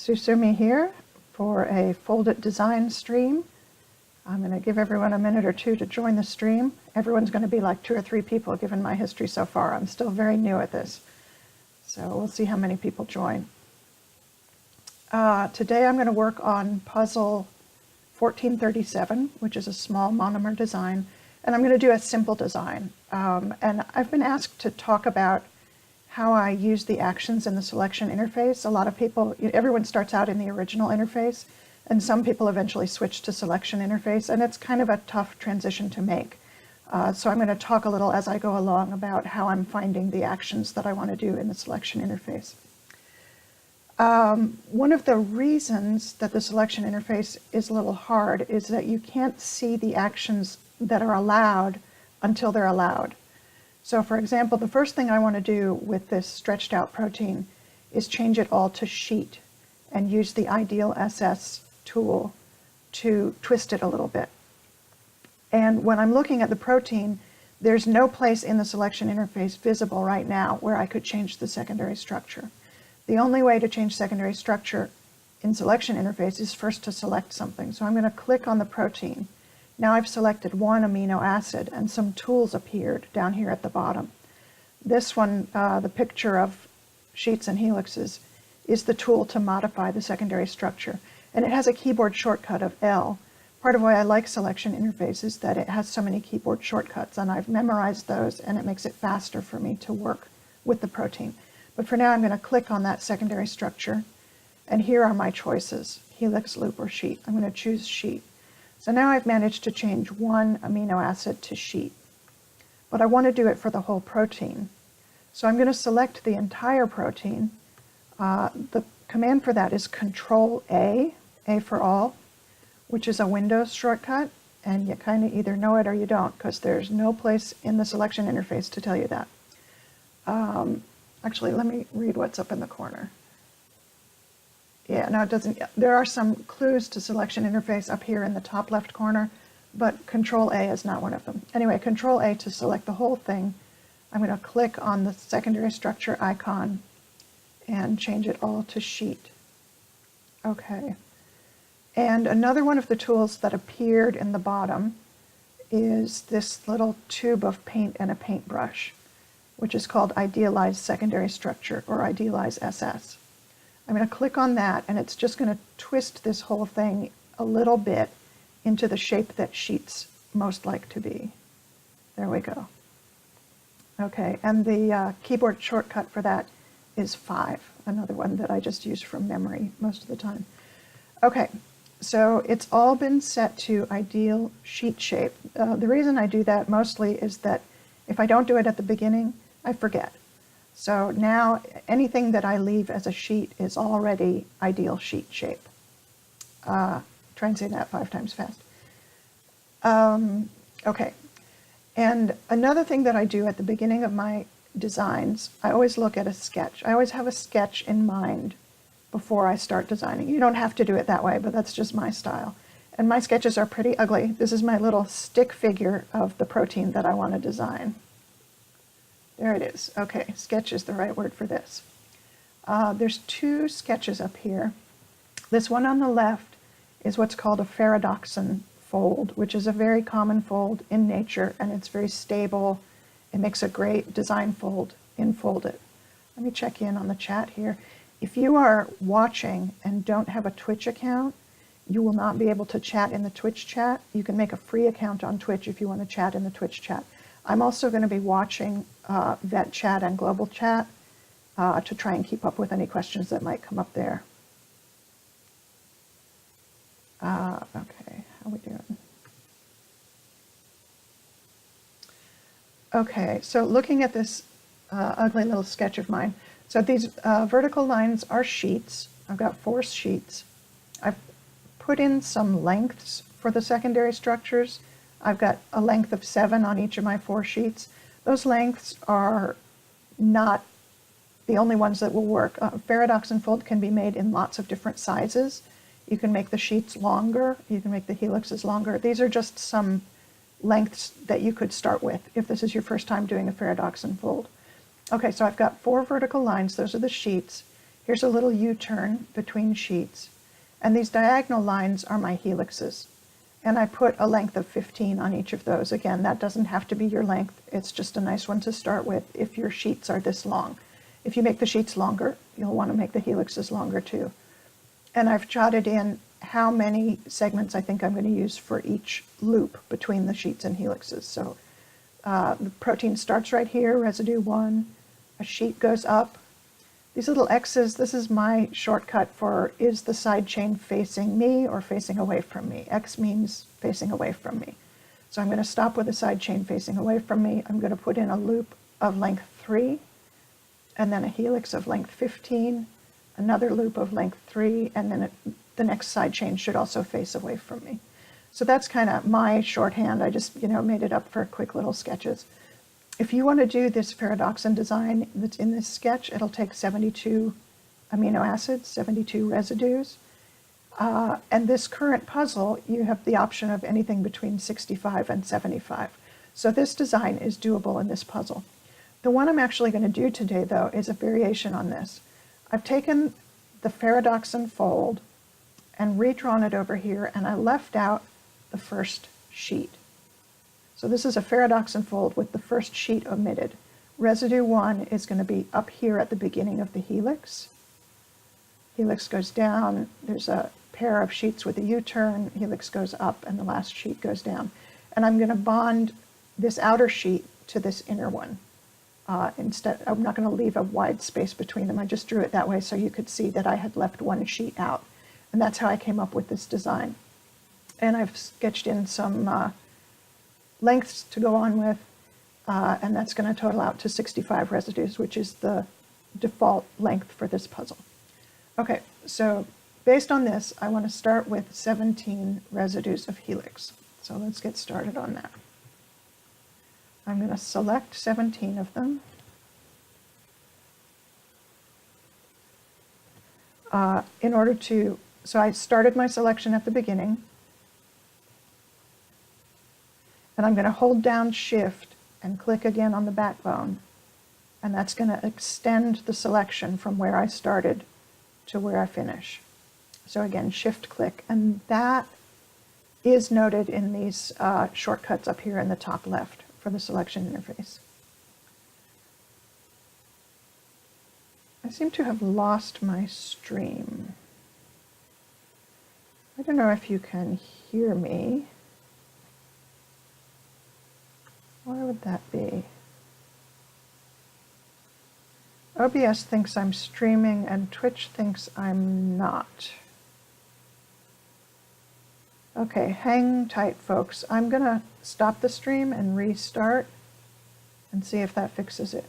Susumi here for a Foldit design stream. I'm going to give everyone a minute or two to join the stream. Everyone's going to be like 2 or 3 people given my history so far. I'm still very new at this, so we'll see how many people join. Today I'm going to work on puzzle 1437, which is a small monomer design, and I'm going to do a simple design. And I've been asked to talk about how I use the actions in the selection interface. A lot of people, everyone starts out in the original interface, and some people eventually switch to selection interface, and it's kind of a tough transition to make. So I'm going to talk a little as I go along about how I'm finding the actions that I want to do in the selection interface. One of the reasons that the selection interface is a little hard is that you can't see the actions that are allowed until they're allowed. So for example, the first thing I want to do with this stretched out protein is change it all to sheet and use the ideal SS tool to twist it a little bit. And when I'm looking at the protein, there's no place in the selection interface visible right now where I could change the secondary structure. The only way to change secondary structure in selection interface is first to select something. So I'm going to click on the protein. Now I've selected one amino acid and some tools appeared down here at the bottom. This one, the picture of sheets and helixes, is the tool to modify the secondary structure. And it has a keyboard shortcut of L. Part of why I like selection interface is that it has so many keyboard shortcuts, and I've memorized those, and it makes it faster for me to work with the protein. But for now I'm going to click on that secondary structure, and here are my choices, helix, loop, or sheet. I'm going to choose sheet. So now I've managed to change one amino acid to sheet, but I want to do it for the whole protein. So I'm going to select the entire protein. The command for that is Control A for all, which is a Windows shortcut, and you kind of either know it or you don't, because there's no place in the selection interface to tell you that. Actually, let me read what's up in the corner. Yeah, no, it doesn't. There are some clues to selection interface up here in the top left corner, but Control A is not one of them. Anyway, Control A to select the whole thing. I'm going to click on the secondary structure icon and change it all to sheet. Okay. And another one of the tools that appeared in the bottom is this little tube of paint and a paintbrush, which is called Idealize Secondary Structure, or Idealize SS. I'm going to click on that, and it's just going to twist this whole thing a little bit into the shape that sheets most like to be. There we go. Okay, and the keyboard shortcut for that is 5, another one that I just use from memory most of the time. Okay, so it's all been set to ideal sheet shape. The reason I do that mostly is that if I don't do it at the beginning, I forget. So now anything that I leave as a sheet is already ideal sheet shape. Try and say that 5 times fast. Okay, and another thing that I do at the beginning of my designs, I always look at a sketch. I always have a sketch in mind before I start designing. You don't have to do it that way, but that's just my style. And my sketches are pretty ugly. This is my little stick figure of the protein that I want to design. There it is. Okay, sketch is the right word for this. There's 2 sketches up here. This one on the left is what's called a ferredoxin fold, which is a very common fold in nature, and it's very stable. It makes a great design fold in Foldit. Let me check in on the chat here. If you are watching and don't have a Twitch account, you will not be able to chat in the Twitch chat. You can make a free account on Twitch if you want to chat in the Twitch chat. I'm also going to be watching Vet Chat and Global Chat to try and keep up with any questions that might come up there. Okay, how are we doing? Okay, so looking at this ugly little sketch of mine. So these vertical lines are sheets. I've got 4 sheets. I've put in some lengths for the secondary structures. I've got a length of 7 on each of my 4 sheets. Those lengths are not the only ones that will work. Ferredoxin fold can be made in lots of different sizes. You can make the sheets longer. You can make the helixes longer. These are just some lengths that you could start with if this is your first time doing a ferredoxin fold. Okay, so I've got 4 vertical lines. Those are the sheets. Here's a little U-turn between sheets, and these diagonal lines are my helixes. And I put a length of 15 on each of those. Again, that doesn't have to be your length. It's just a nice one to start with if your sheets are this long. If you make the sheets longer, you'll want to make the helixes longer too. And I've jotted in how many segments I think I'm going to use for each loop between the sheets and helixes. So the protein starts right here, residue 1, a sheet goes up. These little X's, this is my shortcut for is the side chain facing me or facing away from me. X means facing away from me. So I'm going to stop with a side chain facing away from me. I'm going to put in a loop of length 3, and then a helix of length 15, another loop of length 3, and then the next side chain should also face away from me. So that's kind of my shorthand. I just, made it up for quick little sketches. If you want to do this paradoxon design that's in this sketch, it'll take 72 amino acids, 72 residues. And this current puzzle, you have the option of anything between 65 and 75. So this design is doable in this puzzle. The one I'm actually going to do today, though, is a variation on this. I've taken the paradoxon fold and redrawn it over here, and I left out the first sheet. So this is a paradoxon fold with the first sheet omitted. Residue 1 is going to be up here at the beginning of the helix. Helix goes down, there's a pair of sheets with a U-turn, helix goes up, and the last sheet goes down. And I'm going to bond this outer sheet to this inner one. Instead, I'm not going to leave a wide space between them. I just drew it that way so you could see that I had left one sheet out. And that's how I came up with this design. And I've sketched in some lengths to go on with, and that's going to total out to 65 residues, which is the default length for this puzzle. Okay, so based on this, I want to start with 17 residues of helix. So let's get started on that. I'm going to select 17 of them. So I started my selection at the beginning, and I'm going to hold down Shift and click again on the backbone, and that's going to extend the selection from where I started to where I finish. So again, Shift click, and that is noted in these shortcuts up here in the top left for the selection interface. I seem to have lost my stream. I don't know if you can hear me. Why would that be? OBS thinks I'm streaming and Twitch thinks I'm not. Okay, hang tight, folks. I'm going to stop the stream and restart and see if that fixes it.